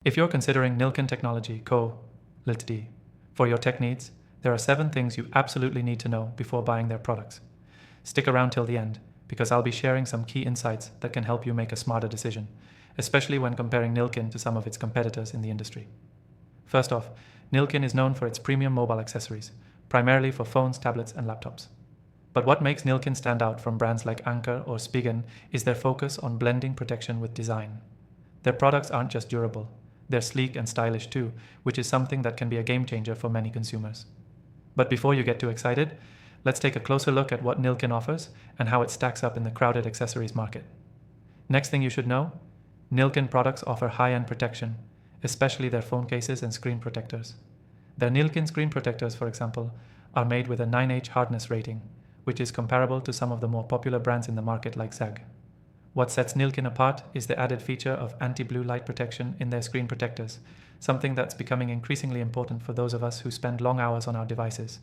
If you're considering NILLKIN Technology Co. Ltd. for your tech needs, there are 7 things you absolutely need to know before buying their products. Stick around till the end, because I'll be sharing some key insights that can help you make a smarter decision, especially when comparing NILLKIN to some of its competitors in the industry. First off, NILLKIN is known for its premium mobile accessories, primarily for phones, tablets, and laptops. But what makes NILLKIN stand out from brands like Anker or Spigen is their focus on blending protection with design. Their products aren't just durable, they're sleek and stylish too, which is something that can be a game changer for many consumers. But before you get too excited, let's take a closer look at what NILLKIN offers and how it stacks up in the crowded accessories market. Next thing you should know, NILLKIN products offer high-end protection, especially their phone cases and screen protectors. Their NILLKIN screen protectors, for example, are made with a 9H hardness rating, which is comparable to some of the more popular brands in the market like ZAG. What sets NILLKIN apart is the added feature of anti-blue light protection in their screen protectors, something that's becoming increasingly important for those of us who spend long hours on our devices.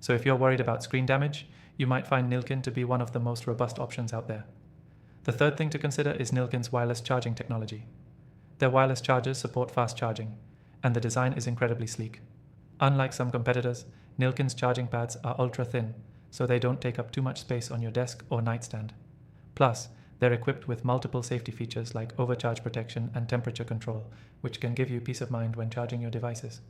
So if you're worried about screen damage, you might find NILLKIN to be one of the most robust options out there. The third thing to consider is NILLKIN's wireless charging technology. Their wireless chargers support fast charging, and the design is incredibly sleek. Unlike some competitors, NILLKIN's charging pads are ultra thin, so they don't take up too much space on your desk or nightstand. Plus, they're equipped with multiple safety features like overcharge protection and temperature control, which can give you peace of mind when charging your devices.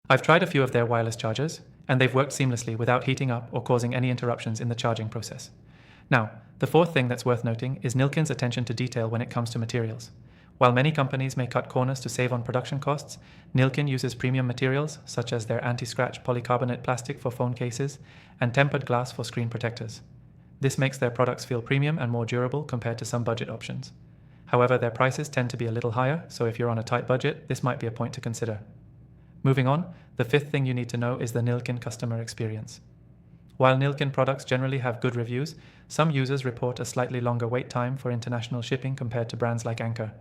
I've tried a few of their wireless chargers, and they've worked seamlessly without heating up or causing any interruptions in the charging process. Now, the fourth thing that's worth noting is NILLKIN's attention to detail when it comes to materials. While many companies may cut corners to save on production costs, NILLKIN uses premium materials such as their anti-scratch polycarbonate plastic for phone cases and tempered glass for screen protectors. This makes their products feel premium and more durable compared to some budget options. However, their prices tend to be a little higher, so if you're on a tight budget, this might be a point to consider. Moving on, the fifth thing you need to know is the NILLKIN customer experience. While NILLKIN products generally have good reviews, some users report a slightly longer wait time for international shipping compared to brands like Anker.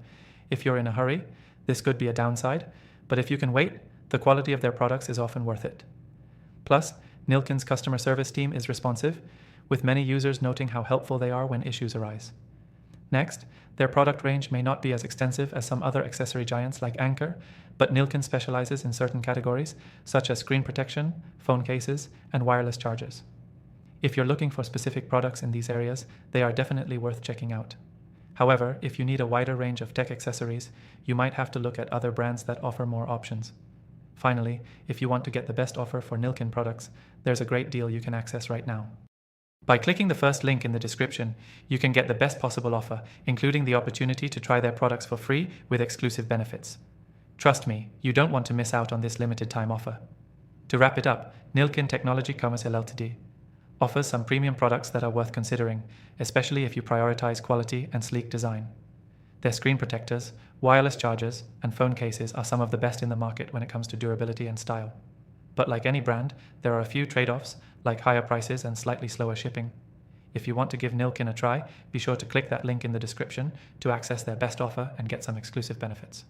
If you're in a hurry, this could be a downside, but if you can wait, the quality of their products is often worth it. Plus, NILLKIN's customer service team is responsive, with many users noting how helpful they are when issues arise. Next, their product range may not be as extensive as some other accessory giants like Anker, but NILLKIN specializes in certain categories, such as screen protection, phone cases, and wireless chargers. If you're looking for specific products in these areas, they are definitely worth checking out. However, if you need a wider range of tech accessories, you might have to look at other brands that offer more options. Finally, if you want to get the best offer for NILLKIN products, there's a great deal you can access right now. By clicking the first link in the description, you can get the best possible offer, including the opportunity to try their products for free with exclusive benefits. Trust me, you don't want to miss out on this limited time offer. To wrap it up, NILLKIN Technology Co. Ltd. offers some premium products that are worth considering, especially if you prioritize quality and sleek design. Their screen protectors, wireless chargers, and phone cases are some of the best in the market when it comes to durability and style. But like any brand, there are a few trade-offs, like higher prices and slightly slower shipping. If you want to give NILLKIN a try, be sure to click that link in the description to access their best offer and get some exclusive benefits.